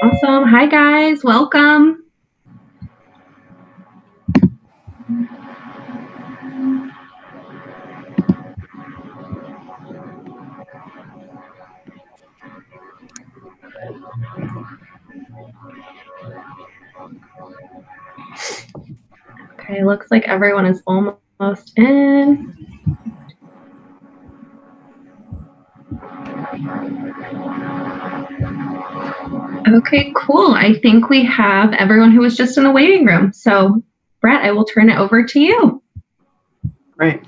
Awesome. Hi, guys. Welcome. Okay, looks like everyone is almost in. Okay, cool. I think we have everyone who was just in the waiting room. So, Brett, I will turn it over to you. Great.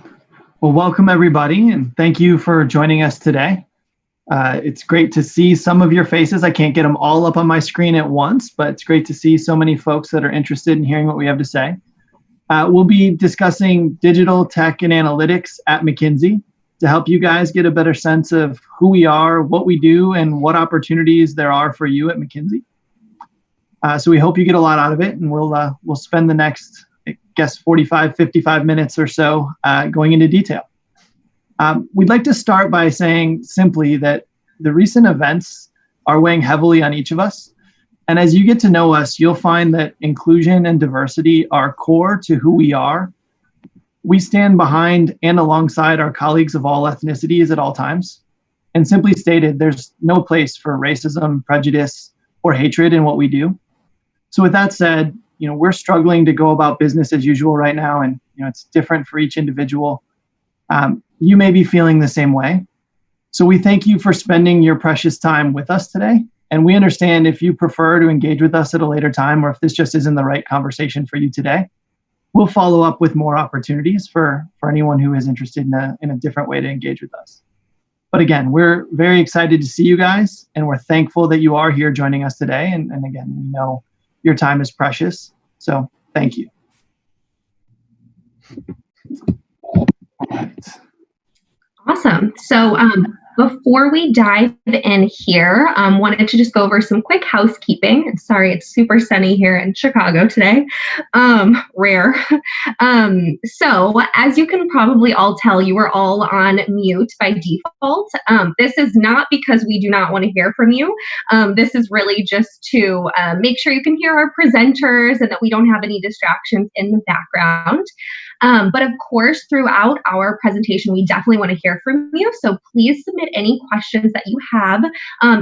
Well, welcome everybody, and thank you for joining us today. It's great to see some of your faces. I can't get them all up on my screen at once, but it's great to see so many folks that are interested in hearing what we have to say. We'll be discussing digital tech and analytics at McKinsey to help you guys get a better sense of who we are, what we do, and what opportunities there are for you at McKinsey. So we hope you get a lot out of it, and we'll spend the next, I guess, 45, 55 minutes or so going into detail. We'd like to start by saying simply that the recent events are weighing heavily on each of us. And as you get to know us, you'll find that inclusion and diversity are core to who we are. We stand behind and alongside our colleagues of all ethnicities at all times. And simply stated, there's no place for racism, prejudice, or hatred in what we do. So with that said, we're struggling to go about business as usual right now, and it's different for each individual. You may be feeling the same way. So we thank you for spending your precious time with us today. And we understand if you prefer to engage with us at a later time, or if this just isn't the right conversation for you today, we'll follow up with more opportunities for anyone who is interested in a different way to engage with us. But again, we're very excited to see you guys, and we're thankful that you are here joining us today. And again, we know your time is precious. So thank you. All right. Awesome. So before we dive in here, wanted to just go over some quick housekeeping. Sorry, it's super sunny here in Chicago today. Rare. So as you can probably all tell, you are all on mute by default. This is not because we do not want to hear from you. This is really just to make sure you can hear our presenters and that we don't have any distractions in the background. But of course, throughout our presentation, we definitely want to hear from you. So please submit any questions that you have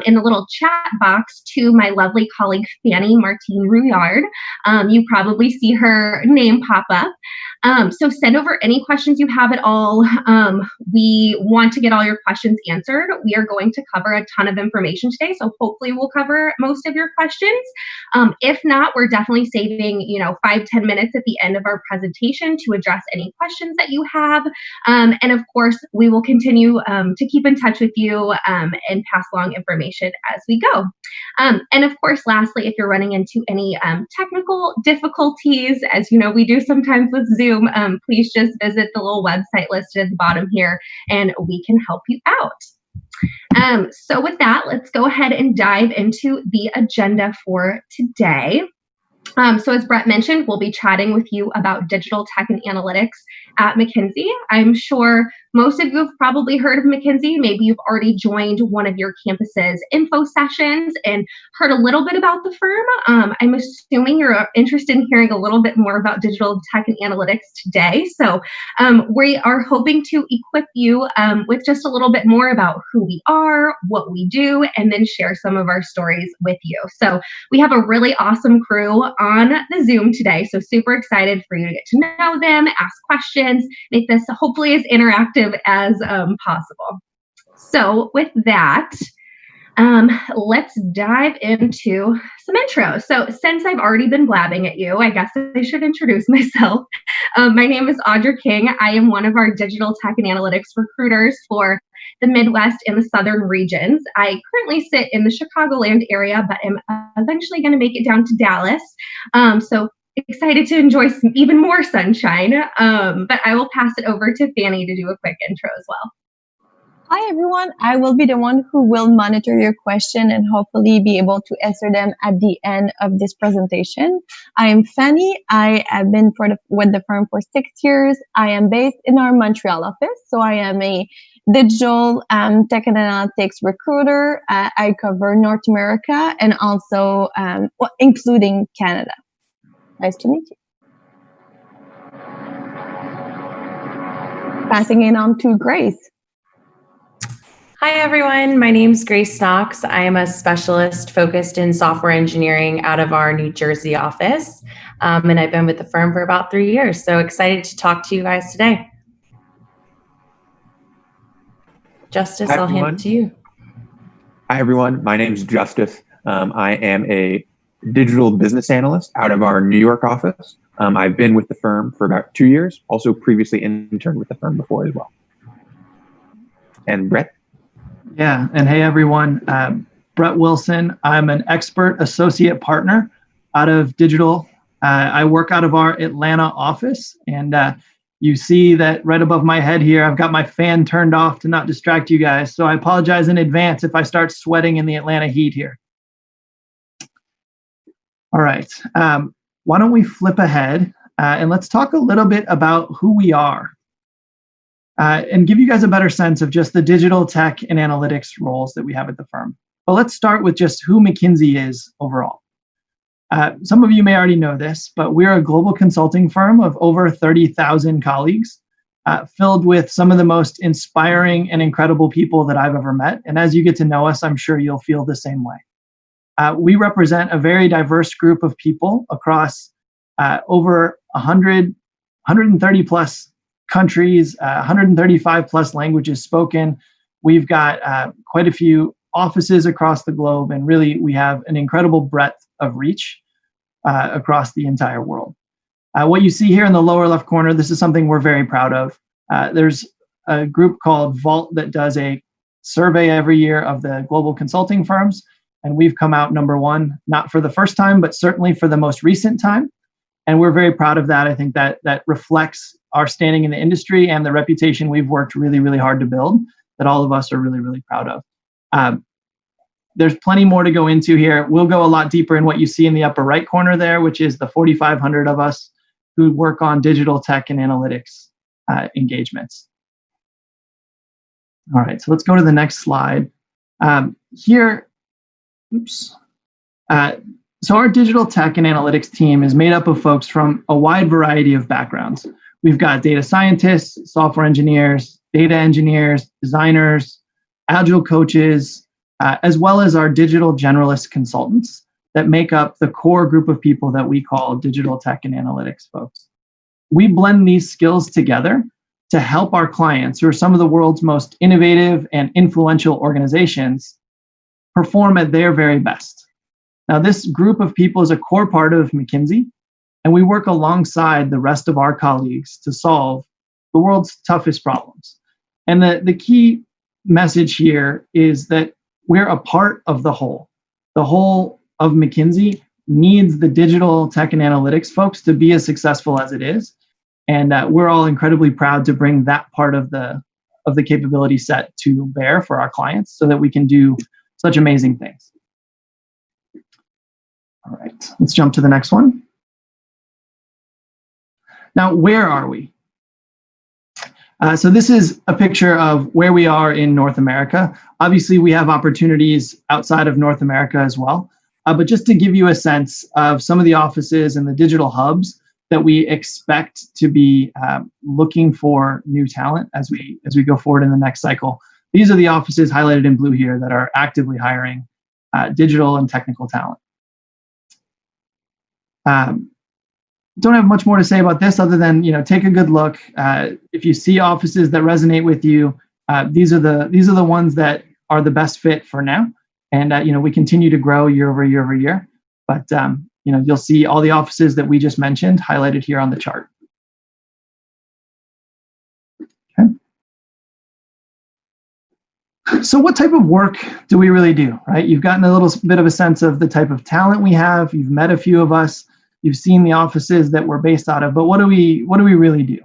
in the little chat box to my lovely colleague, Fanny Martine Rouillard. You probably see her name pop up. So send over any questions you have at all. We want to get all your questions answered. We are going to cover a ton of information today, so hopefully we'll cover most of your questions. If not, we're definitely saving 5-10 minutes at the end of our presentation to address any questions that you have. And of course, we will continue to keep in touch with you and pass along information as we go. And of course, lastly, if you're running into any technical difficulties, as you know, we do sometimes with Zoom, please just visit the little website listed at the bottom here and we can help you out. So with that, let's go ahead and dive into the agenda for today. So as Brett mentioned, we'll be chatting with you about digital tech and analytics at McKinsey. I'm sure most of you have probably heard of McKinsey. Maybe you've already joined one of your campus's info sessions and heard a little bit about the firm. I'm assuming you're interested in hearing a little bit more about digital tech and analytics today. So we are hoping to equip you with just a little bit more about who we are, what we do, and then share some of our stories with you. So we have a really awesome crew on the Zoom today. So super excited for you to get to know them, ask questions, make this hopefully as interactive as possible. So with that, let's dive into some intros. So since I've already been blabbing at you, I guess I should introduce myself. My name is Audra King. I am one of our digital tech and analytics recruiters for the Midwest and the Southern regions. I currently sit in the Chicagoland area, but am eventually going to make it down to Dallas. So excited to enjoy some even more sunshine. But I will pass it over to Fanny to do a quick intro as well. Hi, everyone. I will be the one who will monitor your question and hopefully be able to answer them at the end of this presentation. I am Fanny. I have been with the firm for 6 years. I am based in our Montreal office. So I am a digital tech and analytics recruiter. I cover North America and also including Canada. Nice to meet you. Passing it on to Grace. Hi, everyone. My name's Grace Knox. I am a specialist focused in software engineering out of our New Jersey office. And I've been with the firm for about 3 years. So excited to talk to you guys today. Justice, I'll hand it to you. Hi, everyone. My name is Justice. I am a digital business analyst out of our New York office. I've been with the firm for about 2 years, also previously interned with the firm before as well. And Brett? Yeah, and hey, everyone. Brett Wilson. I'm an expert associate partner out of digital. I work out of our Atlanta office, and you see that right above my head here, I've got my fan turned off to not distract you guys. So I apologize in advance if I start sweating in the Atlanta heat here. All right. Why don't we flip ahead and let's talk a little bit about who we are and give you guys a better sense of just the digital tech and analytics roles that we have at the firm. But let's start with just who McKinsey is overall. Some of you may already know this, but we're a global consulting firm of over 30,000 colleagues, filled with some of the most inspiring and incredible people that I've ever met. And as you get to know us, I'm sure you'll feel the same way. We represent a very diverse group of people across over 130 plus countries, 135 plus languages spoken. We've got quite a few offices across the globe, and really we have an incredible breadth of reach across the entire world. What you see here in the lower left corner, this is something we're very proud of. There's a group called Vault that does a survey every year of the global consulting firms, and we've come out number one, not for the first time, but certainly for the most recent time. And we're very proud of that. I think that reflects our standing in the industry and the reputation we've worked really, really hard to build, that all of us are really, really proud of. There's plenty more to go into here. We'll go a lot deeper in what you see in the upper right corner there, which is the 4,500 of us who work on digital tech and analytics engagements. All right, so let's go to the next slide. Here, oops. So our digital tech and analytics team is made up of folks from a wide variety of backgrounds. We've got data scientists, software engineers, data engineers, designers, agile coaches, as well as our digital generalist consultants that make up the core group of people that we call digital tech and analytics folks. We blend these skills together to help our clients, who are some of the world's most innovative and influential organizations, perform at their very best. Now, this group of people is a core part of McKinsey, and we work alongside the rest of our colleagues to solve the world's toughest problems. And the key message here is that we're a part of the whole. The whole of McKinsey needs the digital tech and analytics folks to be as successful as it is. And we're all incredibly proud to bring that part of the capability set to bear for our clients so that we can do such amazing things. All right, let's jump to the next one. Now, where are we? So this is a picture of where we are in North America. Obviously, we have opportunities outside of North America as well. But just to give you a sense of some of the offices and the digital hubs that we expect to be looking for new talent as we go forward in the next cycle. These are the offices highlighted in blue here that are actively hiring digital and technical talent. Don't have much more to say about this other than, take a good look. If you see offices that resonate with you, these are the ones that are the best fit for now. And we continue to grow year over year over year. But you'll see all the offices that we just mentioned highlighted here on the chart. Okay. So what type of work do we really do, right? You've gotten a little bit of a sense of the type of talent we have. You've met a few of us. You've seen the offices that we're based out of, but what do we really do?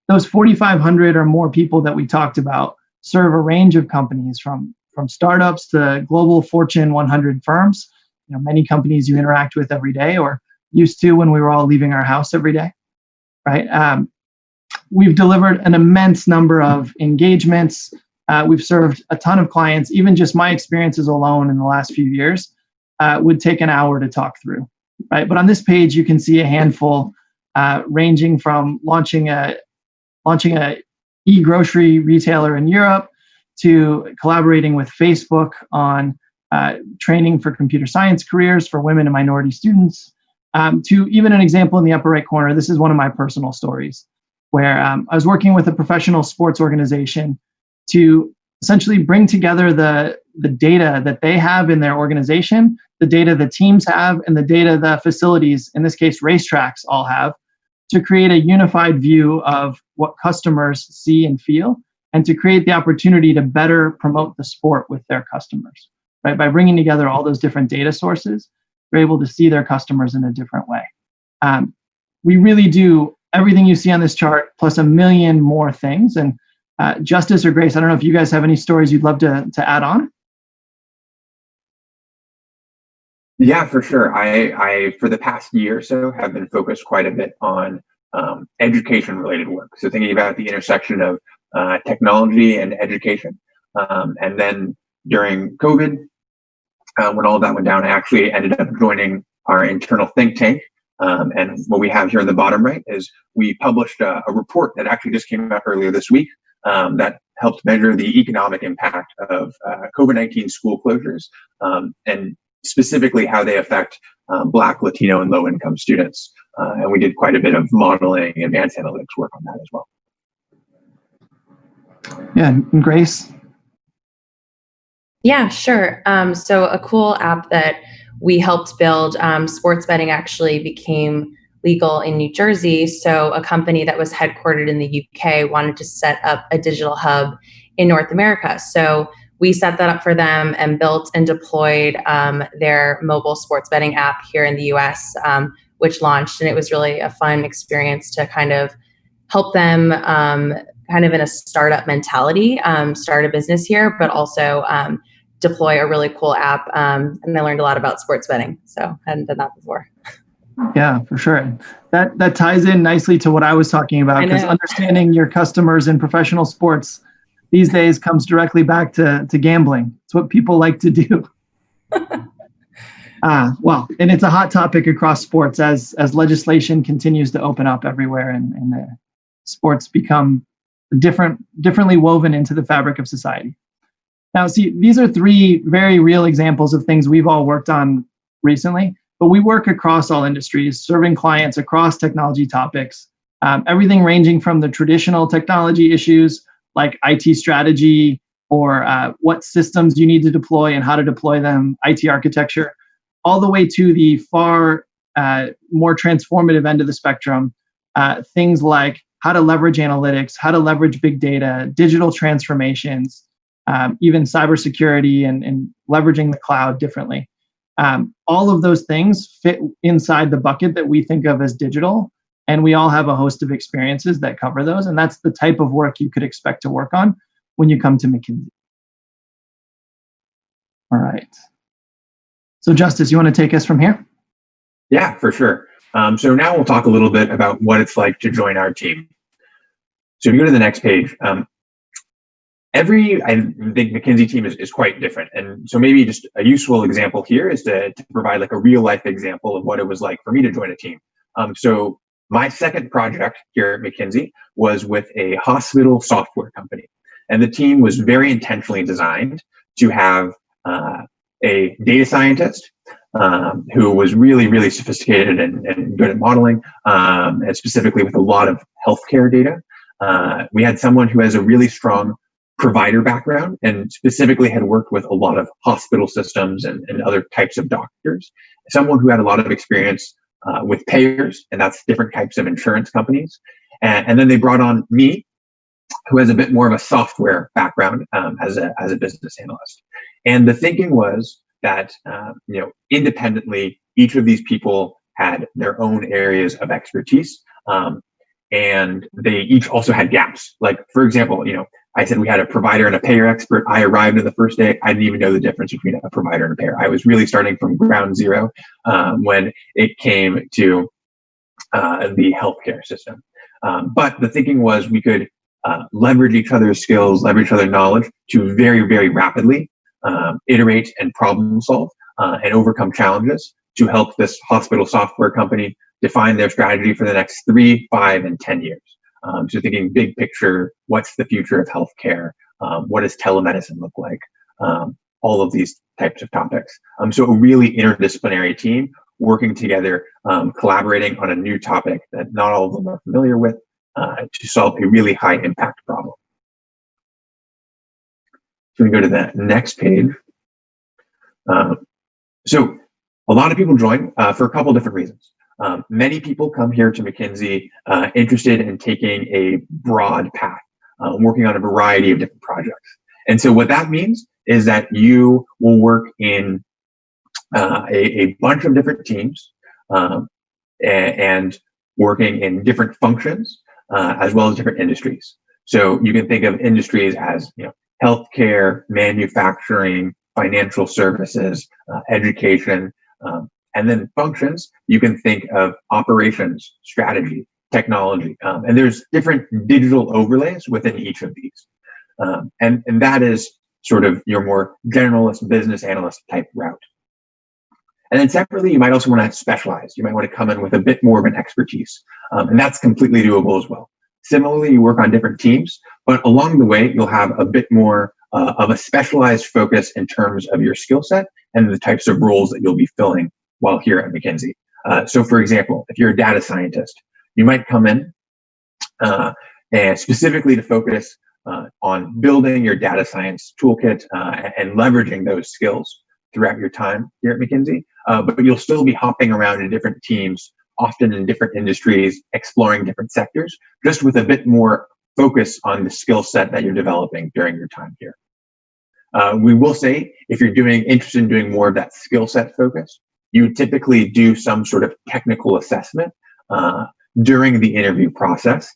Those 4,500 or more people that we talked about serve a range of companies from startups to global Fortune 100 firms. Many companies you interact with every day or used to when we were all leaving our house every day, right? We've delivered an immense number of engagements we've served a ton of clients. Even just my experiences alone in the last few years would take an hour to talk through, right? But on this page, you can see a handful ranging from launching a e-grocery retailer in Europe to collaborating with Facebook on training for computer science careers for women and minority students, to even an example in the upper right corner. This is one of my personal stories where I was working with a professional sports organization to essentially bring together the data that they have in their organization, the data the teams have, and the data the facilities, in this case racetracks, all have, to create a unified view of what customers see and feel, and to create the opportunity to better promote the sport with their customers. Right? By bringing together all those different data sources, they're able to see their customers in a different way. We really do everything you see on this chart, plus a million more things. And Justice or Grace, I don't know if you guys have any stories you'd love to add on. Yeah, for sure. I for the past year or so have been focused quite a bit on education related work. So thinking about the intersection of technology and education. And then during COVID, when all of that went down, I actually ended up joining our internal think tank. And what we have here in the bottom right is we published a report that actually just came out earlier this week that helped measure the economic impact of COVID-19 school closures, and specifically how they affect Black, Latino, and low-income students. And we did quite a bit of modeling, advanced analytics work on that as well. Yeah, and Grace? Yeah, sure. So a cool app that we helped build, sports betting actually became legal in New Jersey. So a company that was headquartered in the UK wanted to set up a digital hub in North America. So we set that up for them and built and deployed their mobile sports betting app here in the US, which launched. And it was really a fun experience to kind of help them kind of in a startup mentality, start a business here, but also deploy a really cool app. And I learned a lot about sports betting. So I hadn't done that before. Yeah, for sure. That ties in nicely to what I was talking about, because understanding your customers in professional sports these days comes directly back to gambling. It's what people like to do. Well, and it's a hot topic across sports as legislation continues to open up everywhere, and the sports become differently woven into the fabric of society. Now, see, these are three very real examples of things we've all worked on recently, but we work across all industries, serving clients across technology topics, everything ranging from the traditional technology issues like IT strategy or what systems you need to deploy and how to deploy them, IT architecture, all the way to the far more transformative end of the spectrum, things like how to leverage analytics, how to leverage big data, digital transformations, even cybersecurity and leveraging the cloud differently. All of those things fit inside the bucket that we think of as digital, and we all have a host of experiences that cover those, and that's the type of work you could expect to work on when you come to McKinsey. All right. So Justice, you want to take us from here? Yeah, for sure. So now we'll talk a little bit about what it's like to join our team. So if you go to the next page, I think McKinsey team is quite different. And so maybe just a useful example here is to provide like a real life example of what it was like for me to join a team. So my second project here at McKinsey was with a hospital software company. And the team was very intentionally designed to have a data scientist who was really, really sophisticated and good at modeling, and specifically with a lot of healthcare data. We had someone who has a really strong provider background and specifically had worked with a lot of hospital systems and other types of doctors. Someone who had a lot of experience with payers, and that's different types of insurance companies. And then they brought on me, who has a bit more of a software background as a business analyst. And the thinking was that independently, each of these people had their own areas of expertise, and they each also had gaps. Like, for example, I said we had a provider and a payer expert. I arrived on the first day. I didn't even know the difference between a provider and a payer. I was really starting from ground zero when it came to the healthcare system. But the thinking was we could leverage each other's skills, leverage each other's knowledge to very, very rapidly iterate and problem solve and overcome challenges to help this hospital software company define their strategy for the next 3, 5, and 10 years. So thinking big picture, what's the future of healthcare? What does telemedicine look like? All of these types of topics. So a really interdisciplinary team working together, collaborating on a new topic that not all of them are familiar with to solve a really high impact problem. So we go to the next page. So a lot of people join for a couple different reasons. Many people come here to McKinsey interested in taking a broad path, working on a variety of different projects. And so what that means is that you will work in a bunch of different teams and working in different functions as well as different industries. So you can think of industries as healthcare, manufacturing, financial services, education, and then functions. You can think of operations, strategy, technology, and there's different digital overlays within each of these. And that is sort of your more generalist business analyst type route. And then separately, you might also want to specialize. You might want to come in with a bit more of an expertise. And that's completely doable as well. Similarly, you work on different teams, but along the way, you'll have a bit more of a specialized focus in terms of your skill set and the types of roles that you'll be filling while here at McKinsey. So for example, if you're a data scientist, you might come in and specifically to focus on building your data science toolkit and leveraging those skills throughout your time here at McKinsey. But you'll still be hopping around in different teams, often in different industries, exploring different sectors, just with a bit more focus on the skill set that you're developing during your time here. We will say, if you're interested in doing more of that skill set focus, you typically do some sort of technical assessment during the interview process,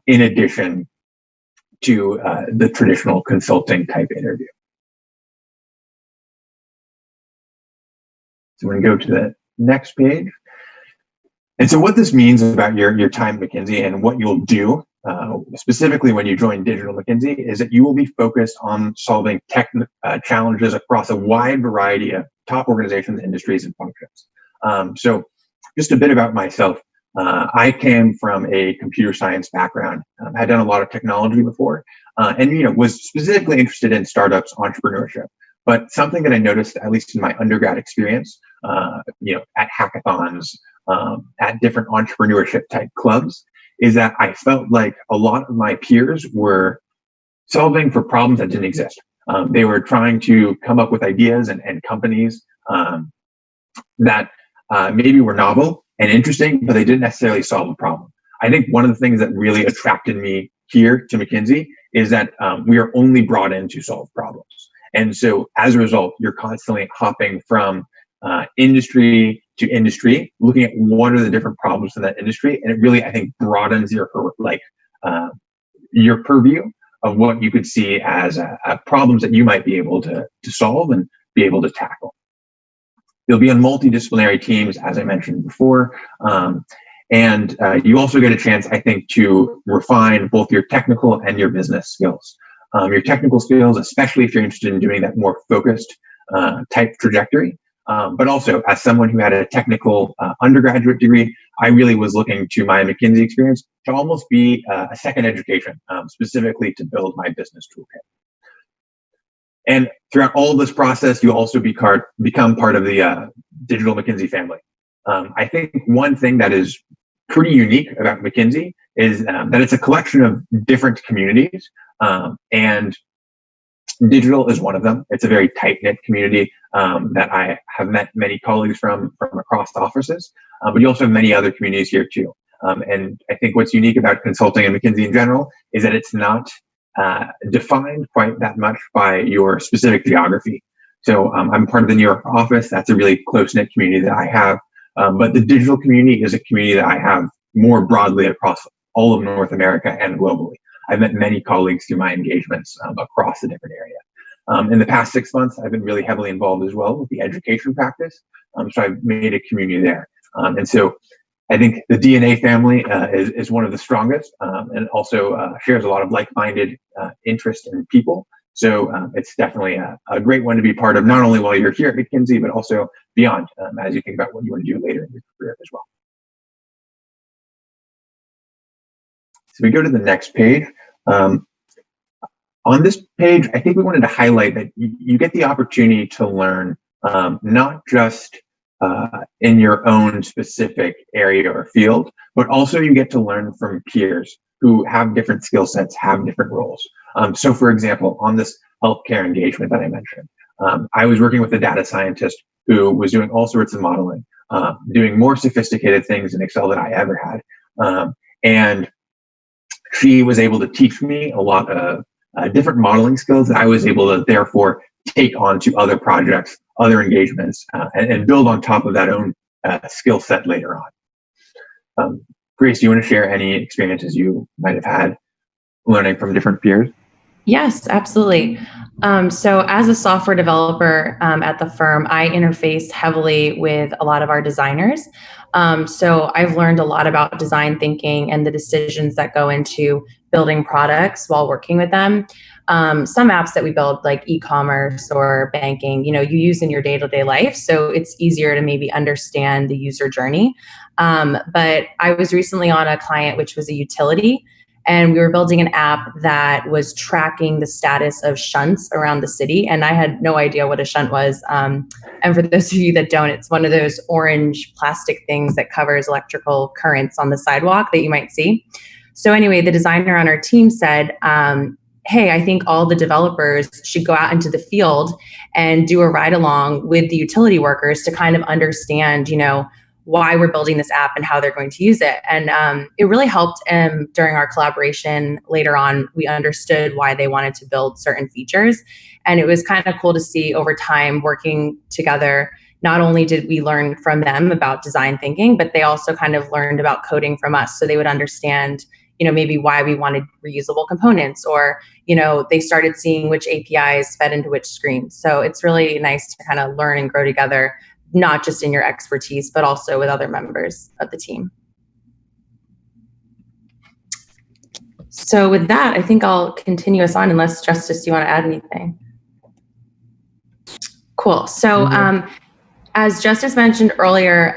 in addition to the traditional consulting type interview. So we're going to go to the next page. And so what this means about your time at McKinsey and what you'll do, specifically when you join Digital McKinsey, is that you will be focused on solving tech challenges across a wide variety of top organizations, industries, and functions. So just a bit about myself. I came from a computer science background. Had done a lot of technology before, and was specifically interested in startups, entrepreneurship. But something that I noticed, at least in my undergrad experience, at hackathons, at different entrepreneurship type clubs, is that I felt like a lot of my peers were solving for problems that didn't exist. They were trying to come up with ideas and companies that maybe were novel and interesting, but they didn't necessarily solve a problem. I think one of the things that really attracted me here to McKinsey is that we are only brought in to solve problems. And so as a result, you're constantly hopping from industry to industry, looking at what are the different problems in that industry. And it really, I think, broadens your purview of what you could see as problems that you might be able to solve and be able to tackle. You'll be on multidisciplinary teams, as I mentioned before. And you also get a chance, I think, to refine both your technical and your business skills. Your technical skills, especially if you're interested in doing that more focused type trajectory. But also, as someone who had a technical undergraduate degree, I really was looking to my McKinsey experience to almost be a second education, specifically to build my business toolkit. And throughout all of this process, you also become part of the Digital McKinsey family. I think one thing that is pretty unique about McKinsey is that it's a collection of different communities, and digital is one of them. It's a very tight-knit community that I have met many colleagues from across the offices, but you also have many other communities here too. And I think what's unique about consulting and McKinsey in general is that it's not defined quite that much by your specific geography. So I'm part of the New York office. That's a really close-knit community that I have. But the digital community is a community that I have more broadly across all of North America and globally. I've met many colleagues through my engagements across the different area. In the past 6 months, I've been really heavily involved as well with the education practice. So I've made a community there. And so I think the DNA family is one of the strongest, and also shares a lot of like-minded interest in people. So it's definitely a great one to be part of, not only while you're here at McKinsey, but also beyond, as you think about what you want to do later in your career as well. So we go to the next page. On this page, I think we wanted to highlight that you get the opportunity to learn not just in your own specific area or field, but also you get to learn from peers who have different skill sets, have different roles. So for example, on this healthcare engagement that I mentioned, I was working with a data scientist who was doing all sorts of modeling, doing more sophisticated things in Excel than I ever had. And she was able to teach me a lot of different modeling skills that I was able to therefore take on to other projects, other engagements, and build on top of that own skill set later on. Grace, do you want to share any experiences you might have had learning from different peers? Yes, absolutely. So as a software developer at the firm, I interface heavily with a lot of our designers. So I've learned a lot about design thinking and the decisions that go into building products while working with them. Some apps that we build, like e-commerce or banking, you use in your day-to-day life. So it's easier to maybe understand the user journey. But I was recently on a client, which was a utility, and we were building an app that was tracking the status of shunts around the city. And I had no idea what a shunt was. And for those of you that don't, it's one of those orange plastic things that covers electrical currents on the sidewalk that you might see. So anyway, the designer on our team said, hey, I think all the developers should go out into the field and do a ride along with the utility workers to kind of understand, why we're building this app and how they're going to use it. And it really helped during our collaboration. Later on, we understood why they wanted to build certain features. And it was kind of cool to see over time working together. Not only did we learn from them about design thinking, but they also kind of learned about coding from us. So they would understand, maybe why we wanted reusable components, or, they started seeing which APIs fed into which screens. So it's really nice to kind of learn and grow together, not just in your expertise, but also with other members of the team. So with that, I think I'll continue us on, unless Justice, you want to add anything? Cool. So as Justice mentioned earlier,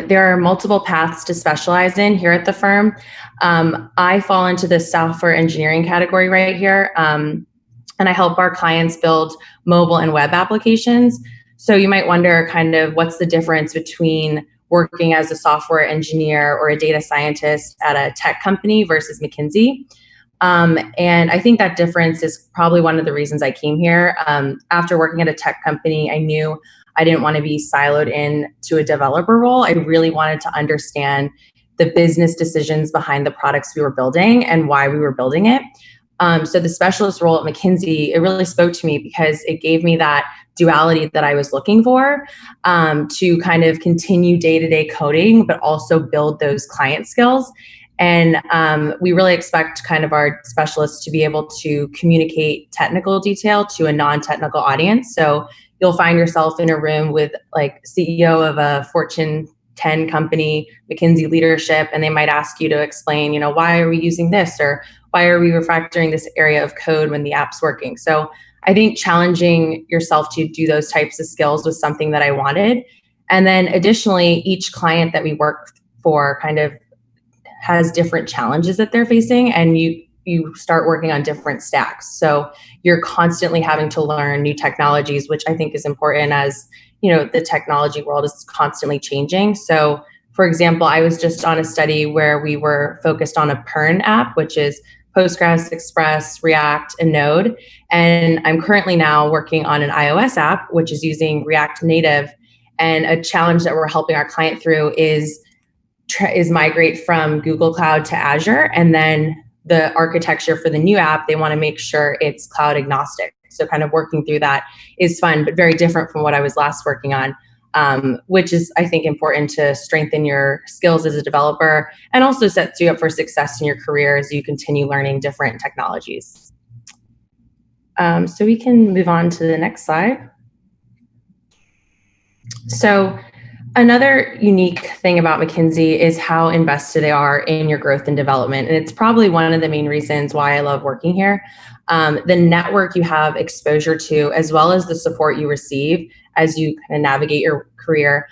there are multiple paths to specialize in here at the firm. I fall into the software engineering category right here, and I help our clients build mobile and web applications. So you might wonder kind of what's the difference between working as a software engineer or a data scientist at a tech company versus McKinsey. And I think that difference is probably one of the reasons I came here. After working at a tech company, I knew I didn't want to be siloed in to a developer role. I really wanted to understand the business decisions behind the products we were building and why we were building it. So the specialist role at McKinsey, it really spoke to me because it gave me that duality that I was looking for, to kind of continue day-to-day coding, but also build those client skills. And we really expect kind of our specialists to be able to communicate technical detail to a non-technical audience. So you'll find yourself in a room with like CEO of a Fortune 10 company, McKinsey leadership, and they might ask you to explain, why are we using this, or why are we refactoring this area of code when the app's working? So I think challenging yourself to do those types of skills was something that I wanted. And then additionally, each client that we work for kind of has different challenges that they're facing, and you start working on different stacks. So you're constantly having to learn new technologies, which I think is important as, the technology world is constantly changing. So for example, I was just on a study where we were focused on a PERN app, which is Postgres, Express, React, and Node. And I'm currently now working on an iOS app, which is using React Native. And a challenge that we're helping our client through is migrate from Google Cloud to Azure. And then the architecture for the new app, they want to make sure it's cloud agnostic. So kind of working through that is fun, but very different from what I was last working on, which is, I think, important to strengthen your skills as a developer and also sets you up for success in your career as you continue learning different technologies. So we can move on to the next slide. So Another unique thing about McKinsey is how invested they are in your growth and development. And it's probably one of the main reasons why I love working here. The network you have exposure to, as well as the support you receive as you kind of navigate your career,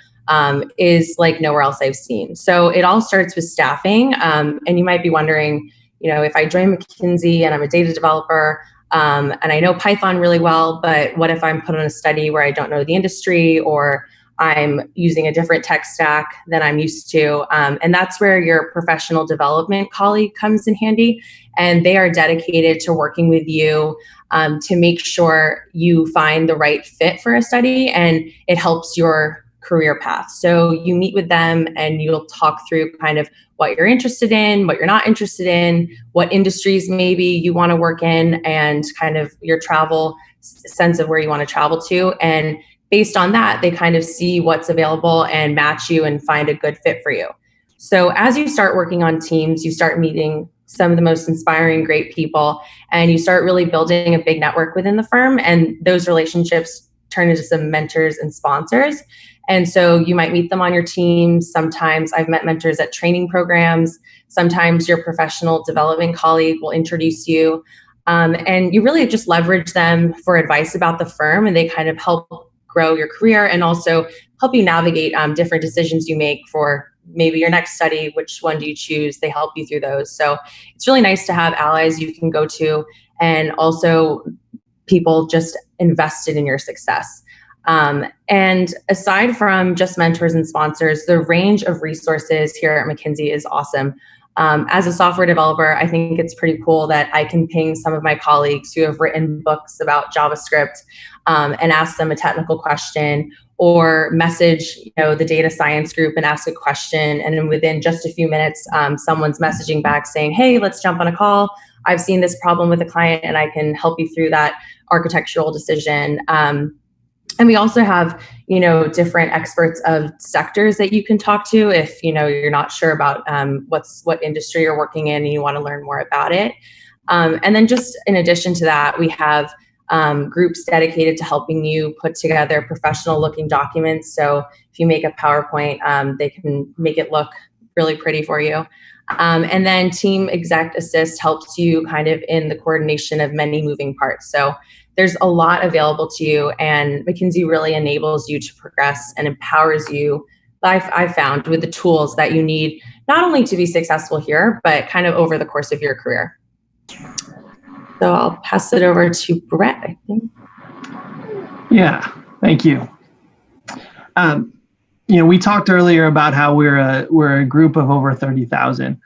is like nowhere else I've seen. So it all starts with staffing. And you might be wondering, if I join McKinsey and I'm a data developer, and I know Python really well, but what if I'm put on a study where I don't know the industry, or I'm using a different tech stack than I'm used to? And that's where your professional development colleague comes in handy. And they are dedicated to working with you to make sure you find the right fit for a study, and it helps your career path. So you meet with them and you'll talk through kind of what you're interested in, what you're not interested in, what industries maybe you want to work in, and kind of your travel sense of where you want to travel to. And based on that, they kind of see what's available and match you and find a good fit for you. So as you start working on teams, you start meeting some of the most inspiring, great people, and you start really building a big network within the firm. And those relationships turn into some mentors and sponsors. And so you might meet them on your team. Sometimes I've met mentors at training programs. Sometimes your professional development colleague will introduce you. And you really just leverage them for advice about the firm, and they kind of help grow your career and also help you navigate different decisions you make for maybe your next study. Which one do you choose? They help you through those. So it's really nice to have allies you can go to, and also people just invested in your success. And aside from just mentors and sponsors, the range of resources here at McKinsey is awesome. As a software developer, I think it's pretty cool that I can ping some of my colleagues who have written books about JavaScript and ask them a technical question, or message the data science group and ask a question. And then within just a few minutes, someone's messaging back saying, hey, let's jump on a call. I've seen this problem with a client and I can help you through that architectural decision. And we also have, different experts of sectors that you can talk to if, you're not sure about what industry you're working in and you want to learn more about it. And then just in addition to that, we have groups dedicated to helping you put together professional looking documents. So if you make a PowerPoint, they can make it look really pretty for you. And then Team Exec Assist helps you kind of in the coordination of many moving parts. So there's a lot available to you, and McKinsey really enables you to progress and empowers you, I've found, with the tools that you need, not only to be successful here, but kind of over the course of your career. So I'll pass it over to Brett, I think. Yeah, thank you. We talked earlier about how we're a group of over 30,000.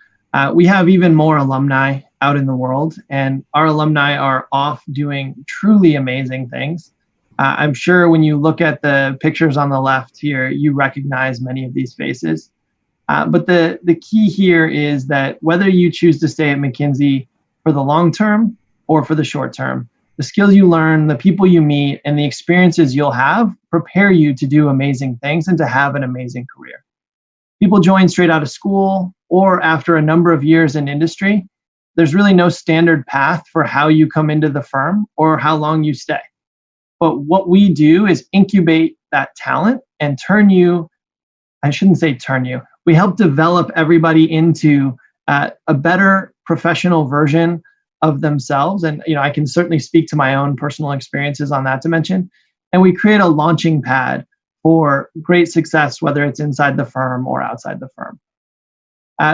We have even more alumni out in the world, and our alumni are off doing truly amazing things. I'm sure when you look at the pictures on the left here, you recognize many of these faces. But the key here is that whether you choose to stay at McKinsey for the long term or for the short term, the skills you learn, the people you meet, and the experiences you'll have prepare you to do amazing things and to have an amazing career. People join straight out of school or after a number of years in industry. There's really no standard path for how you come into the firm or how long you stay. But what we do is incubate that talent and we help develop everybody into a better professional version of themselves. And I can certainly speak to my own personal experiences on that dimension. And we create a launching pad for great success, whether it's inside the firm or outside the firm.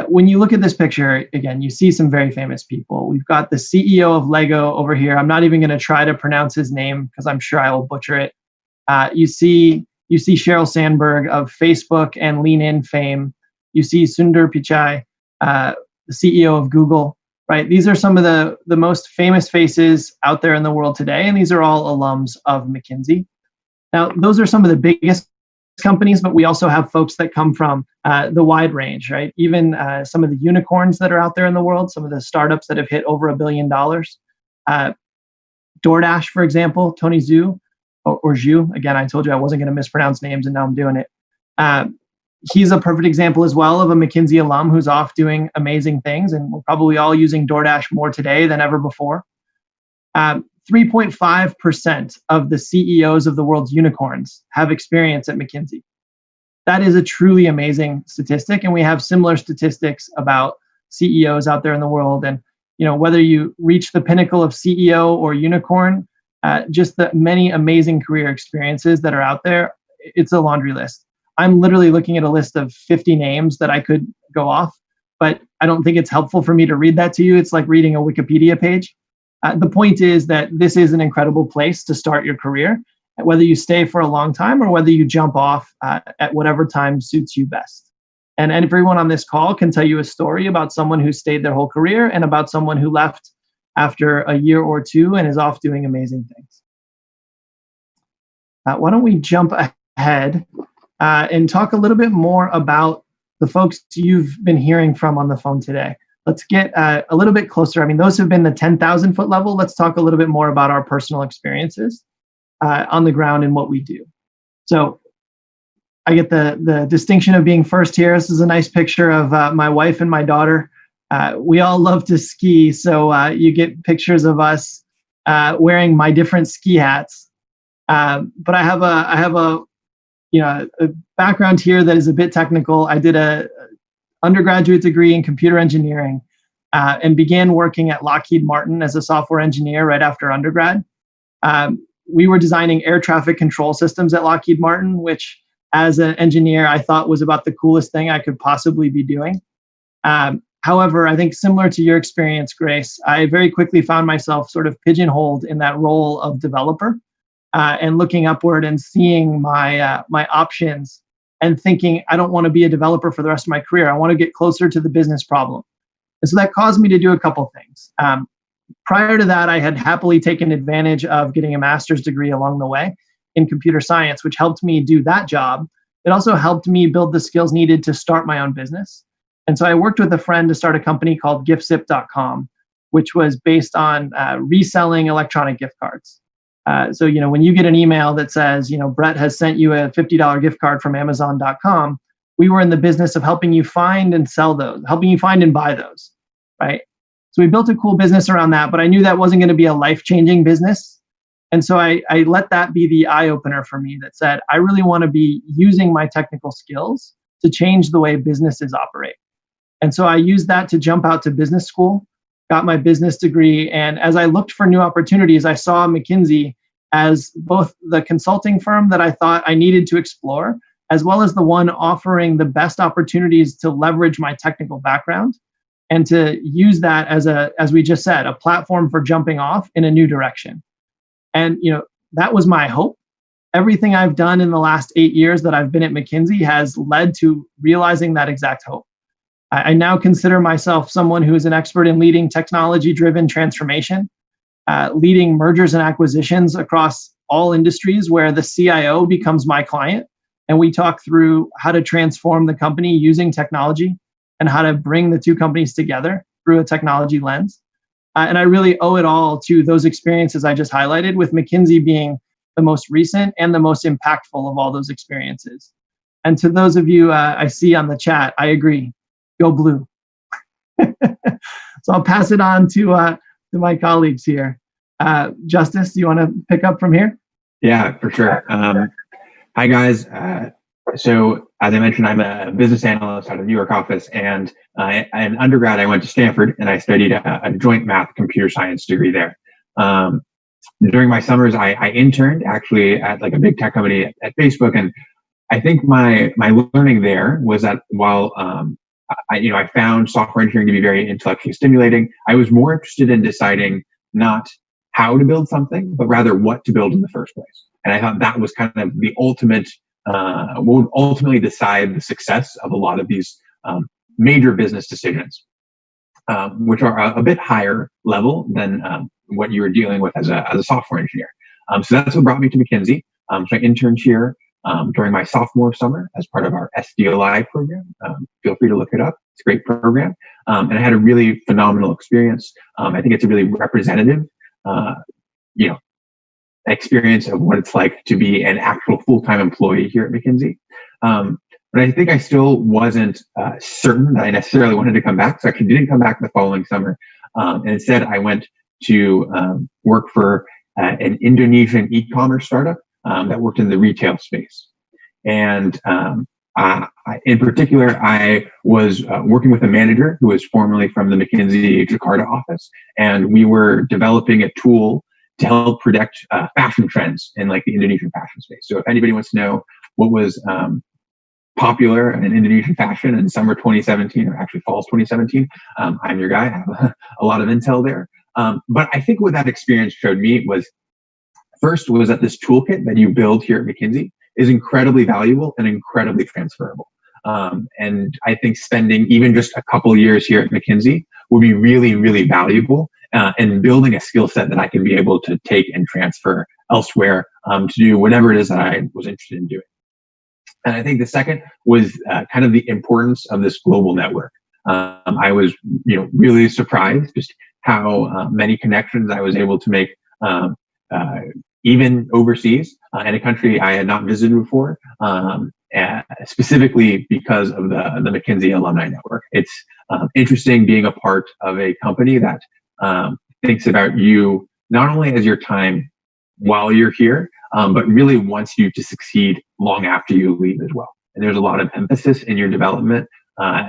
When you look at this picture, again, you see some very famous people. We've got the CEO of Lego over here. I'm not even going to try to pronounce his name because I'm sure I will butcher it. You see Sheryl Sandberg of Facebook and Lean In fame. You see Sundar Pichai, the CEO of Google. Right? These are some of the most famous faces out there in the world today, and these are all alums of McKinsey. Now, those are some of the biggest companies, but we also have folks that come from the wide range, right? Even some of the unicorns that are out there in the world, some of the startups that have hit over $1 billion. DoorDash, for example, Tony Zhu, or Zhu. Again, I told you I wasn't going to mispronounce names, and now I'm doing it. He's a perfect example as well of a McKinsey alum who's off doing amazing things, and we're probably all using DoorDash more today than ever before. 3.5% of the CEOs of the world's unicorns have experience at McKinsey. that is a truly amazing statistic. And we have similar statistics about CEOs out there in the world. And whether you reach the pinnacle of CEO or unicorn, just the many amazing career experiences that are out there, it's a laundry list. I'm literally looking at a list of 50 names that I could go off, but I don't think it's helpful for me to read that to you. It's like reading a Wikipedia page. The point is that this is an incredible place to start your career, whether you stay for a long time or whether you jump off at whatever time suits you best. And everyone on this call can tell you a story about someone who stayed their whole career and about someone who left after a year or two and is off doing amazing things. Why don't we jump ahead and talk a little bit more about the folks you've been hearing from on the phone today. Let's get a little bit closer. I mean, those have been the 10,000 foot level. Let's talk a little bit more about our personal experiences on the ground and what we do. So I get the distinction of being first here. This is a nice picture of my wife and my daughter. We all love to ski, so you get pictures of us wearing my different ski hats. But I have a background here that is a bit technical. I did a undergraduate degree in computer engineering and began working at Lockheed Martin as a software engineer right after undergrad. We were designing air traffic control systems at Lockheed Martin, which as an engineer, I thought was about the coolest thing I could possibly be doing. However, I think similar to your experience, Grace, I very quickly found myself sort of pigeonholed in that role of developer and looking upward and seeing my options and thinking, I don't want to be a developer for the rest of my career. I want to get closer to the business problem. And so that caused me to do a couple things. Prior to that, I had happily taken advantage of getting a master's degree along the way in computer science, which helped me do that job. It also helped me build the skills needed to start my own business. And so I worked with a friend to start a company called giftsip.com, which was based on reselling electronic gift cards. So when you get an email that says, Brett has sent you a $50 gift card from Amazon.com, we were in the business of helping you find and sell those, helping you find and buy those, right? So we built a cool business around that, but I knew that wasn't going to be a life-changing business. And so I let that be the eye-opener for me that said, I really want to be using my technical skills to change the way businesses operate. And so I used that to jump out to business school, got my business degree. And as I looked for new opportunities, I saw McKinsey as both the consulting firm that I thought I needed to explore, as well as the one offering the best opportunities to leverage my technical background and to use that as we just said, a platform for jumping off in a new direction. And, that was my hope. Everything I've done in the last 8 years that I've been at McKinsey has led to realizing that exact hope. I now consider myself someone who is an expert in leading technology-driven transformation, leading mergers and acquisitions across all industries where the CIO becomes my client. And we talk through how to transform the company using technology and how to bring the two companies together through a technology lens. And I really owe it all to those experiences I just highlighted, with McKinsey being the most recent and the most impactful of all those experiences. And to those of you I see on the chat, I agree. Go blue. So I'll pass it on to my colleagues here. Justice, do you want to pick up from here? Yeah, for sure. Hi, guys. So as I mentioned, I'm a business analyst out of the New York office, and in undergrad, I went to Stanford and I studied a joint math computer science degree there. During my summers, I interned actually at like a big tech company at Facebook. And I think my learning there was that while I found software engineering to be very intellectually stimulating, I was more interested in deciding not how to build something, but rather what to build in the first place. And I thought that was kind of the ultimate, what would ultimately decide the success of a lot of these major business decisions, which are a bit higher level than what you were dealing with as a software engineer. So that's what brought me to McKinsey. So I interned here during my sophomore summer as part of our SDLI program. Feel free to look it up. It's a great program. And I had a really phenomenal experience. I think it's a really representative, experience of what it's like to be an actual full-time employee here at McKinsey. But I think I still wasn't certain that I necessarily wanted to come back. So I actually didn't come back the following summer. And instead, I went to work for an Indonesian e-commerce startup that worked in the retail space. And In particular, I was working with a manager who was formerly from the McKinsey Jakarta office, and we were developing a tool to help predict fashion trends in like the Indonesian fashion space. So if anybody wants to know what was popular in Indonesian fashion in summer 2017, or actually fall 2017, I'm your guy. I have a lot of intel there. But I think what that experience showed me was, first, was that this toolkit that you build here at McKinsey is incredibly valuable and incredibly transferable. And I think spending even just a couple of years here at McKinsey would be really, really valuable in building a skill set that I can be able to take and transfer elsewhere to do whatever it is that I was interested in doing. And I think the second was kind of the importance of this global network. I was, really surprised just how many connections I was able to make, even overseas in a country I had not visited before, specifically because of the McKinsey Alumni Network. It's interesting being a part of a company that thinks about you not only as your time while you're here, but really wants you to succeed long after you leave as well. And there's a lot of emphasis in your development,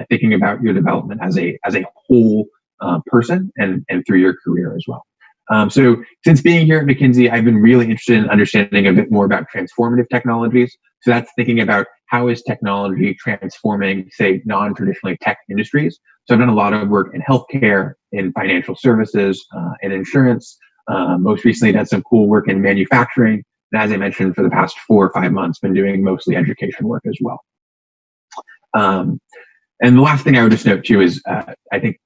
thinking about your development as a whole person and through your career as well. So since being here at McKinsey, I've been really interested in understanding a bit more about transformative technologies. So that's thinking about how is technology transforming, say, non-traditionally tech industries. So I've done a lot of work in healthcare, in financial services, in insurance. Most recently, done some cool work in manufacturing. And as I mentioned, for the past 4 or 5 months, been doing mostly education work as well. And the last thing I would just note too is I think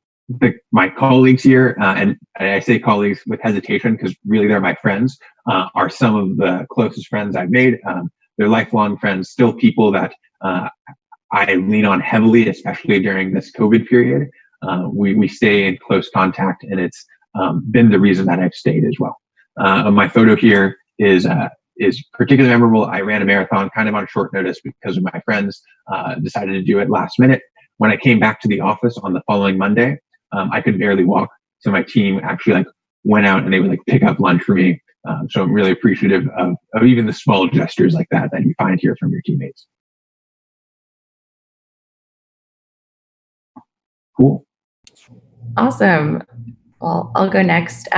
my colleagues here, and I say colleagues with hesitation because really they're my friends, are some of the closest friends I've made. They're lifelong friends, still people that I lean on heavily, especially during this COVID period. We stay in close contact, and it's been the reason that I've stayed as well. My photo here is particularly memorable. I ran a marathon kind of on short notice because of my friends decided to do it last minute. When I came back to the office on the following Monday, I could barely walk. So my team actually went out and they would pick up lunch for me. So I'm really appreciative of even the small gestures like that you find here from your teammates. Cool. Awesome. Well, I'll go next.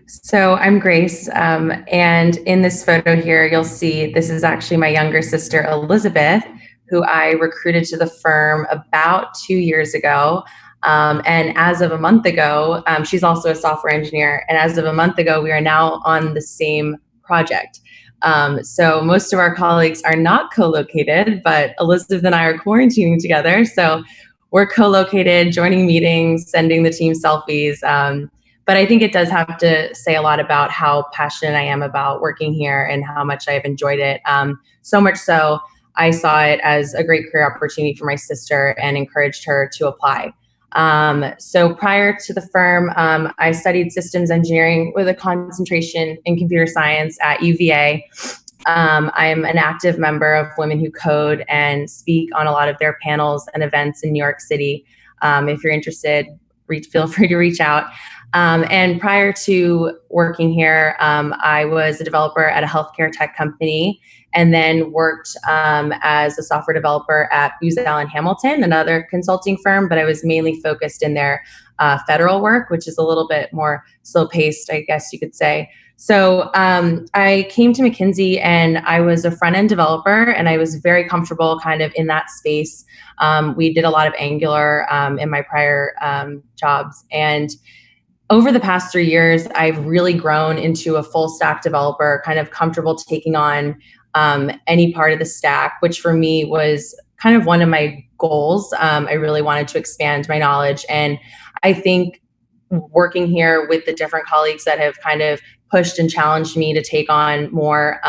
So I'm Grace, and in this photo here, you'll see this is actually my younger sister, Elizabeth, who I recruited to the firm about 2 years ago. And as of a month ago, she's also a software engineer. And as of a month ago, we are now on the same project. So most of our colleagues are not co-located, but Elizabeth and I are quarantining together. So we're co-located, joining meetings, sending the team selfies. But I think it does have to say a lot about how passionate I am about working here and how much I've enjoyed it. So much so, I saw it as a great career opportunity for my sister and encouraged her to apply. So prior to the firm, I studied systems engineering with a concentration in computer science at UVA. I'm an active member of Women Who Code and speak on a lot of their panels and events in New York City. If you're interested, feel free to reach out. And prior to working here, I was a developer at a healthcare tech company, and then worked as a software developer at Booz Allen Hamilton, another consulting firm, but I was mainly focused in their federal work, which is a little bit more slow-paced, I guess you could say. So I came to McKinsey and I was a front-end developer, and I was very comfortable kind of in that space. We did a lot of Angular in my prior jobs. And over the past 3 years, I've really grown into a full stack developer, kind of comfortable taking on any part of the stack, which for me was kind of one of my goals. I really wanted to expand my knowledge. And I think working here with the different colleagues that have kind of pushed and challenged me to take on more,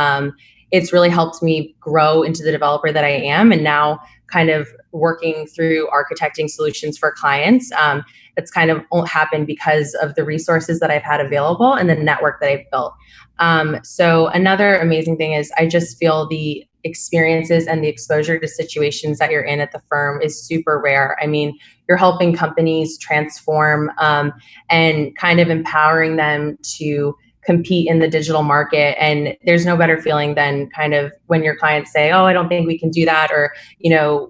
it's really helped me grow into the developer that I am. And now kind of working through architecting solutions for clients. It's kind of happened because of the resources that I've had available and the network that I've built. So another amazing thing is I just feel the experiences and the exposure to situations that you're in at the firm is super rare. I mean, you're helping companies transform and kind of empowering them to compete in the digital market. And there's no better feeling than kind of when your clients say, oh, I don't think we can do that, or,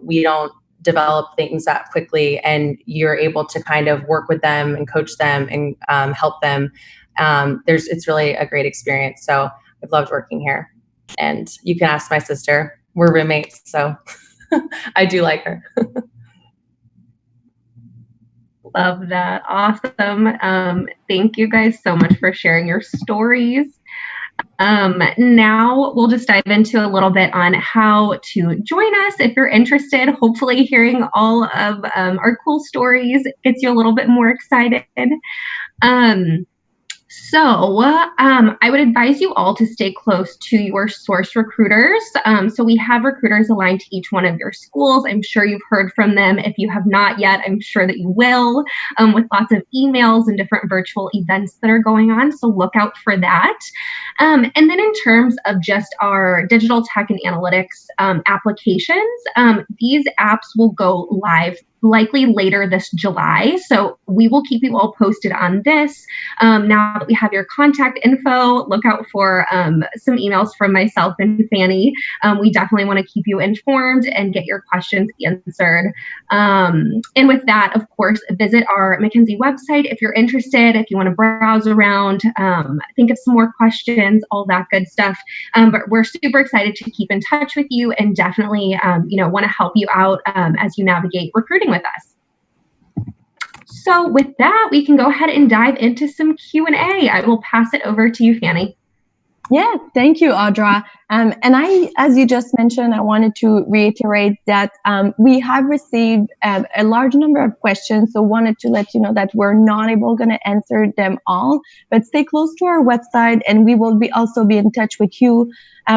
we don't develop things that quickly, and you're able to kind of work with them and coach them and help them. It's really a great experience. So I've loved working here. And you can ask my sister. We're roommates, so I do like her. Love that. Awesome. Thank you guys so much for sharing your stories. Now we'll just dive into a little bit on how to join us if you're interested. Hopefully hearing all of our cool stories gets you a little bit more excited. So I would advise you all to stay close to your source recruiters. So we have recruiters aligned to each one of your schools. I'm sure you've heard from them. If you have not yet, I'm sure that you will, with lots of emails and different virtual events that are going on. So look out for that. And then in terms of just our digital tech and analytics applications, these apps will go live likely later this July. So we will keep you all posted on this. Now that we have your contact info, look out for some emails from myself and Fanny. We definitely want to keep you informed and get your questions answered. And with that, of course, visit our McKinsey website if you're interested, if you want to browse around, think of some more questions, all that good stuff. But we're super excited to keep in touch with you and definitely, want to help you out as you navigate recruiting with us. So with that, we can go ahead and dive into some Q&A. I will pass it over to you, Fanny. Yeah, thank you, Audra. And as you just mentioned, I wanted to reiterate that we have received a large number of questions, so wanted to let you know that we're not able to answer them all, but stay close to our website and we will also be in touch with you.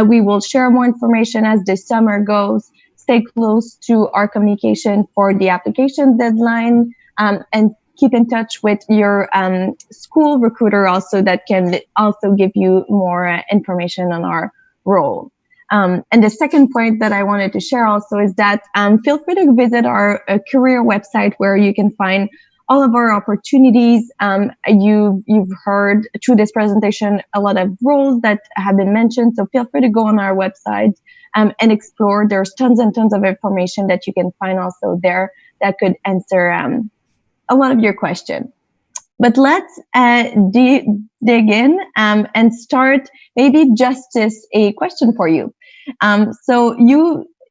We will share more information as the summer goes. Stay close to our communication for the application deadline, and keep in touch with your school recruiter also that can also give you more information on our role. And the second point that I wanted to share also is that feel free to visit our career website where you can find all of our opportunities. You've heard through this presentation a lot of roles that have been mentioned, so feel free to go on our website and explore. There's tons and tons of information that you can find also there that could answer a lot of your questions. But let's dig in and start. Maybe Justice, a question for you.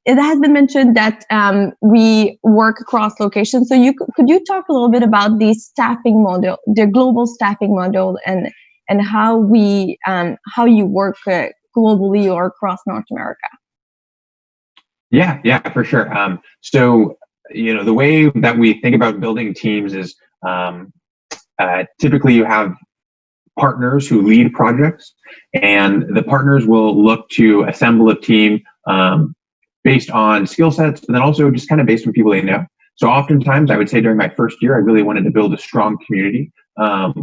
It has been mentioned that we work across locations. So could you talk a little bit about the staffing model, the global staffing model, and how you work globally or across North America? Yeah, for sure. So the way that we think about building teams is typically you have partners who lead projects, and the partners will look to assemble a team based on skill sets, but then also just kind of based on people they know. So oftentimes I would say during my first year, I really wanted to build a strong community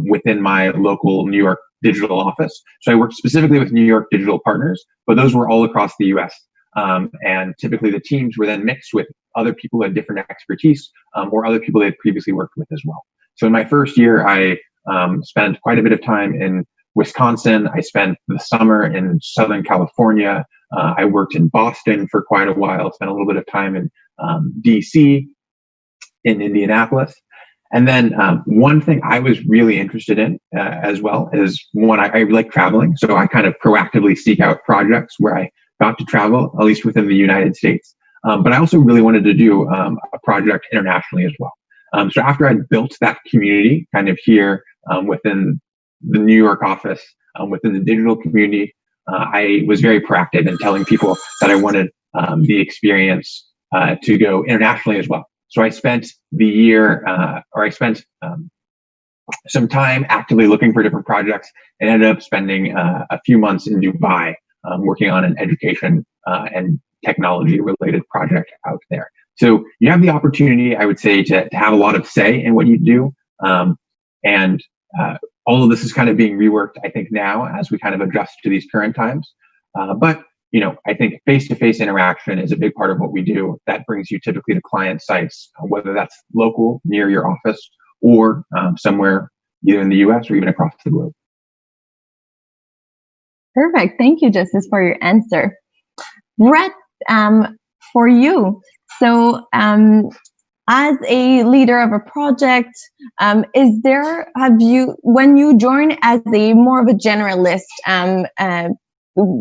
within my local New York digital office. So I worked specifically with New York digital partners, but those were all across the US. And typically the teams were then mixed with other people who had different expertise or other people they had previously worked with as well. So in my first year, I spent quite a bit of time in Wisconsin. I spent the summer in Southern California. I worked in Boston for quite a while, spent a little bit of time in DC, in Indianapolis. And then one thing I was really interested in as well is I like traveling. So I kind of proactively seek out projects where I got to travel, at least within the United States. But I also really wanted to do a project internationally as well. So after I'd built that community kind of here within the New York office, within the digital community, I was very proactive in telling people that I wanted the experience to go internationally as well. So I spent some time actively looking for different projects and ended up spending a few months in Dubai working on an education and technology related project out there. So you have the opportunity, I would say, to have a lot of say in what you do. And all of this is kind of being reworked, I think, now as we kind of adjust to these current times. But I think face-to-face interaction is a big part of what we do. That brings you typically to client sites, whether that's local, near your office, or somewhere either in the US or even across the globe. Perfect. Thank you, Justice, for your answer. Brett, for you. So, as a leader of a project, when you join as a more of a generalist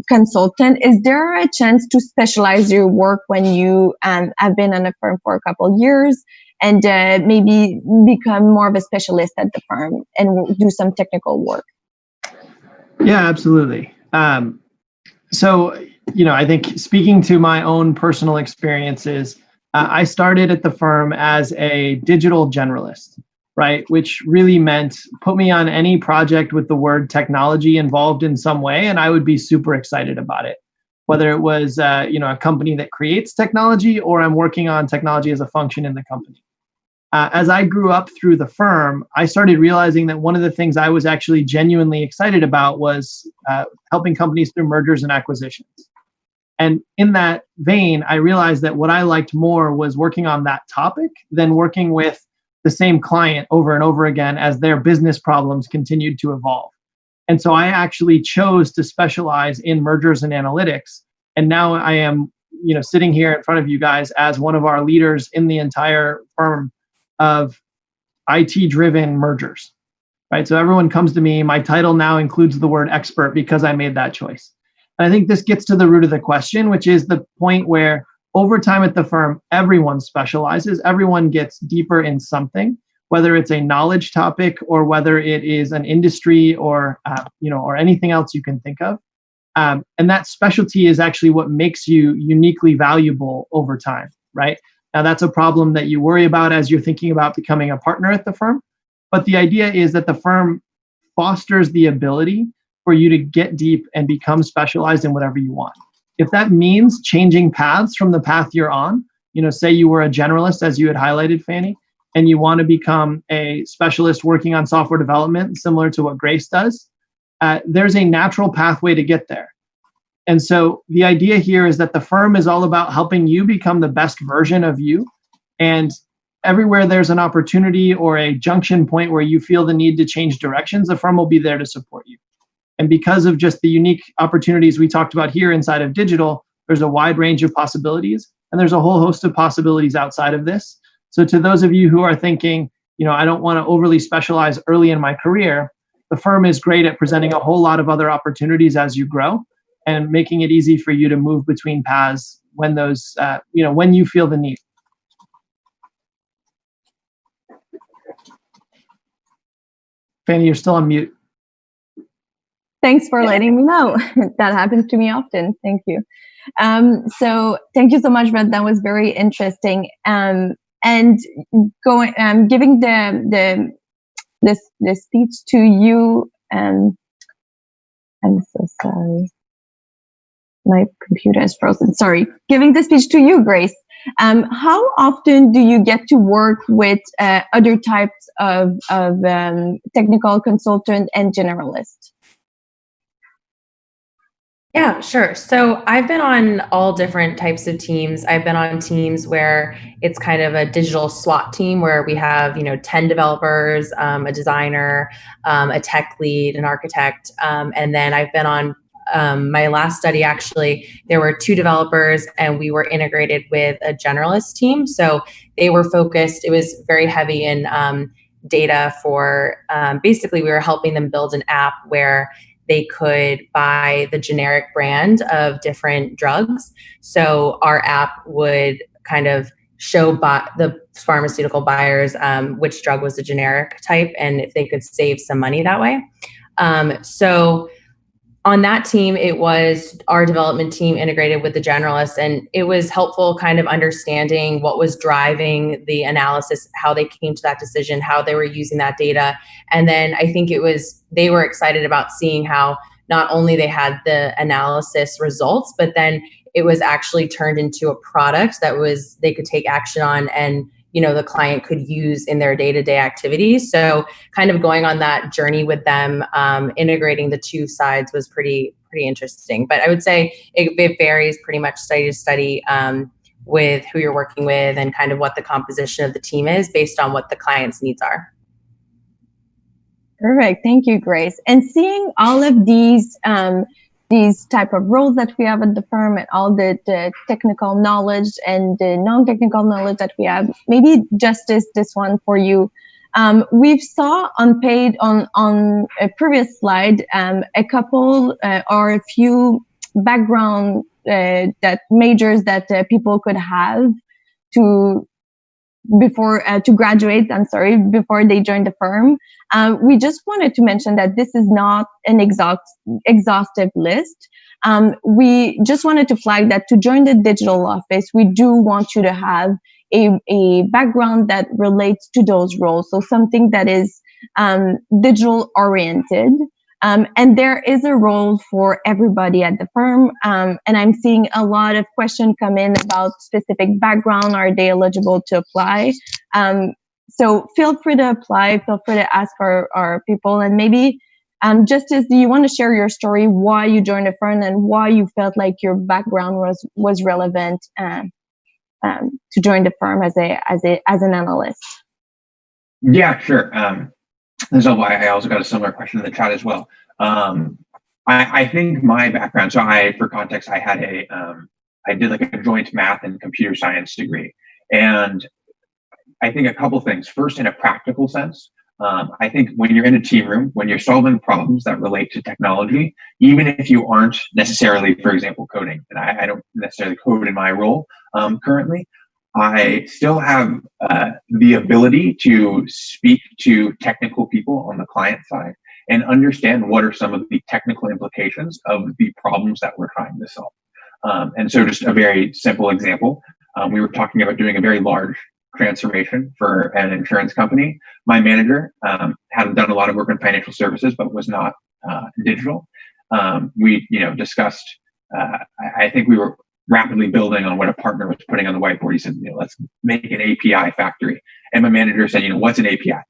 consultant, is there a chance to specialize your work when you have been in a firm for a couple of years and maybe become more of a specialist at the firm and do some technical work? Yeah, absolutely. So, I think speaking to my own personal experiences, I started at the firm as a digital generalist, right? Which really meant put me on any project with the word technology involved in some way, and I would be super excited about it. Whether it was, a company that creates technology or I'm working on technology as a function in the company. As I grew up through the firm, I started realizing that one of the things I was actually genuinely excited about was helping companies through mergers and acquisitions. And in that vein, I realized that what I liked more was working on that topic than working with the same client over and over again as their business problems continued to evolve. And so I actually chose to specialize in mergers and analytics. And now I am, sitting here in front of you guys as one of our leaders in the entire firm of IT-driven mergers, right? So everyone comes to me. My title now includes the word expert because I made that choice. And I think this gets to the root of the question, which is the point where over time at the firm, everyone specializes. Everyone gets deeper in something, whether it's a knowledge topic or whether it is an industry or anything else you can think of. And that specialty is actually what makes you uniquely valuable over time, right? Now, that's a problem that you worry about as you're thinking about becoming a partner at the firm. But the idea is that the firm fosters the ability for you to get deep and become specialized in whatever you want. If that means changing paths from the path you're on, say you were a generalist, as you had highlighted, Fanny, and you want to become a specialist working on software development, similar to what Grace does, there's a natural pathway to get there. And so the idea here is that the firm is all about helping you become the best version of you. And everywhere there's an opportunity or a junction point where you feel the need to change directions, the firm will be there to support you. And because of just the unique opportunities we talked about here inside of digital, there's a wide range of possibilities. And there's a whole host of possibilities outside of this. So to those of you who are thinking, I don't want to overly specialize early in my career, the firm is great at presenting a whole lot of other opportunities as you grow and making it easy for you to move between paths when those, when you feel the need. Fanny, you're still on mute. Thanks for letting me know. That happens to me often. Thank you. So thank you so much, Brett. That was very interesting. And giving the speech to you. I'm so sorry. My computer is frozen. Sorry. Giving the speech to you, Grace. How often do you get to work with other types of technical consultant and generalist? Yeah, sure. So I've been on all different types of teams. I've been on teams where it's kind of a digital SWAT team where we have, 10 developers, a designer, a tech lead, an architect. And then I've been on my last study, actually, there were 2 developers and we were integrated with a generalist team. So they were focused, it was very heavy in data for, basically we were helping them build an app where they could buy the generic brand of different drugs. So our app would kind of show the pharmaceutical buyers which drug was the generic type and if they could save some money that way. So on that team, it was our development team integrated with the generalists, and it was helpful kind of understanding what was driving the analysis, how they came to that decision, how they were using that data. And then I think they were excited about seeing how not only they had the analysis results, but then it was actually turned into a product that they could take action on and the client could use in their day-to-day activities. So kind of going on that journey with them, integrating the 2 sides was pretty interesting. But I would say it varies pretty much study to study with who you're working with and kind of what the composition of the team is based on what the client's needs are. Perfect. Thank you, Grace. And seeing all of these these type of roles that we have at the firm and all the technical knowledge and the non-technical knowledge that we have. Maybe just this one for you. We've saw on a previous slide a couple or a few background that majors that people could have to graduate. Before they join the firm. We just wanted to mention that this is not an exhaustive list. We just wanted to flag that to join the digital office, we do want you to have a background that relates to those roles. So something that is digital oriented. And there is a role for everybody at the firm. And I'm seeing a lot of questions come in about specific background. Are they eligible to apply? So feel free to apply. Feel free to ask our people. And maybe, Justice, do you want to share your story, why you joined the firm and why you felt like your background was relevant to join the firm as an analyst? Yeah, sure. I also got a similar question in the chat as well. I think my background, for context, I did like a joint math and computer science degree. And I think a couple things. First, in a practical sense, I think when you're in a team room, when you're solving problems that relate to technology, even if you aren't necessarily, for example, coding, and I don't necessarily code in my role currently, I still have the ability to speak to technical people on the client side and understand what are some of the technical implications of the problems that we're trying to solve. And so just a very simple example, we were talking about doing a very large transformation for an insurance company. My manager had done a lot of work in financial services, but was not digital. We discussed, I think we were rapidly building on what a partner was putting on the whiteboard. He said, let's make an API factory. And my manager said, what's an API?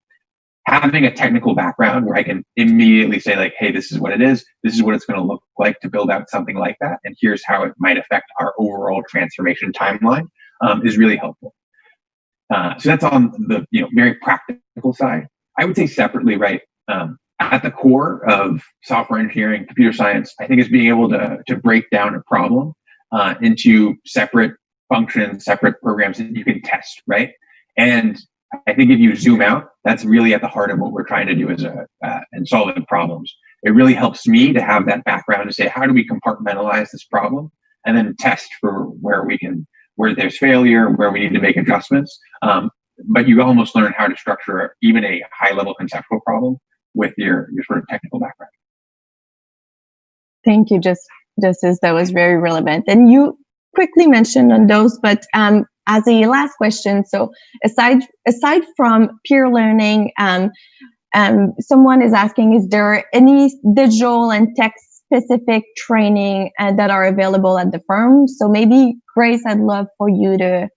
Having a technical background where I can immediately say like, hey, this is what it is. This is what it's going to look like to build out something like that. And here's how it might affect our overall transformation timeline is really helpful. So that's on the very practical side. I would say separately, right? At the core of software engineering, computer science, I think is being able to break down a problem into separate functions, separate programs that you can test, right? And I think if you zoom out, that's really at the heart of what we're trying to do in solving problems. It really helps me to have that background to say, how do we compartmentalize this problem and then test for where there's failure, where we need to make adjustments. But you almost learn how to structure even a high-level conceptual problem with your sort of technical background. Thank you, Justice. That was very relevant. And you quickly mentioned on those, but as a last question, so aside from peer learning, someone is asking, is there any digital and tech-specific training that are available at the firm? So maybe, Grace, I'd love for you to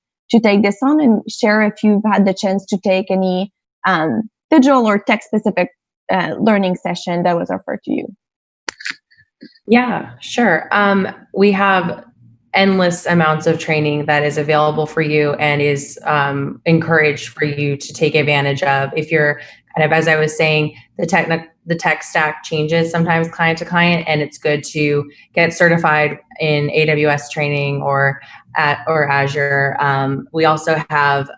take this on and share if you've had the chance to take any digital or tech-specific learning session that was offered to you. Yeah, sure. We have endless amounts of training that is available for you and is encouraged for you to take advantage of. If you're kind of, as I was saying, the tech stack changes sometimes client to client, and it's good to get certified in AWS training or Azure. We also have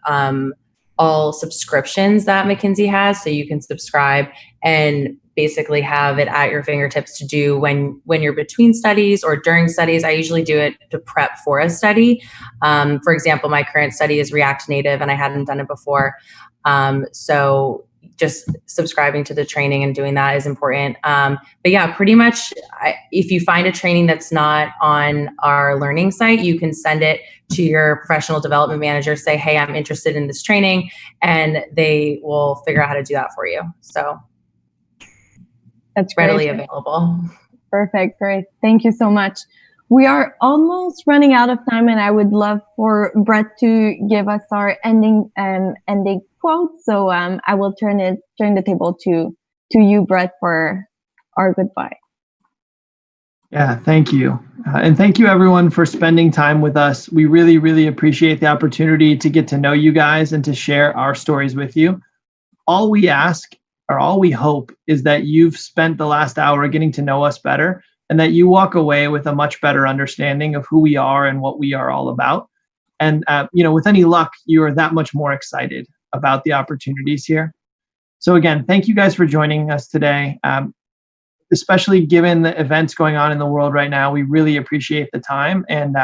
all subscriptions that McKinsey has, so you can subscribe and basically have it at your fingertips to do when you're between studies or during studies. I usually do it to prep for a study. For example, my current study is React Native, and I hadn't done it before. So just subscribing to the training and doing that is important. But yeah, pretty much if you find a training that's not on our learning site, you can send it to your professional development manager, say, hey, I'm interested in this training, and they will figure out how to do that for you. So that's readily available. Perfect. Great. Thank you so much. We are almost running out of time, and I would love for Brett to give us our ending quote. So I will turn the table to you, Brett, for our goodbye. Yeah, thank you. And thank you everyone for spending time with us. We really, really appreciate the opportunity to get to know you guys and to share our stories with you. All we ask or all we hope is that you've spent the last hour getting to know us better and that you walk away with a much better understanding of who we are and what we are all about. And with any luck, you are that much more excited about the opportunities here. So again, thank you guys for joining us today. Especially given the events going on in the world right now, we really appreciate the time, and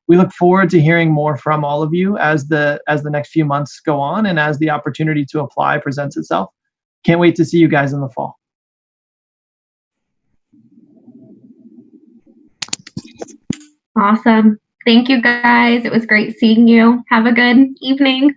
we look forward to hearing more from all of you as the next few months go on and as the opportunity to apply presents itself. Can't wait to see you guys in the fall. Awesome. Thank you guys. It was great seeing you. Have a good evening.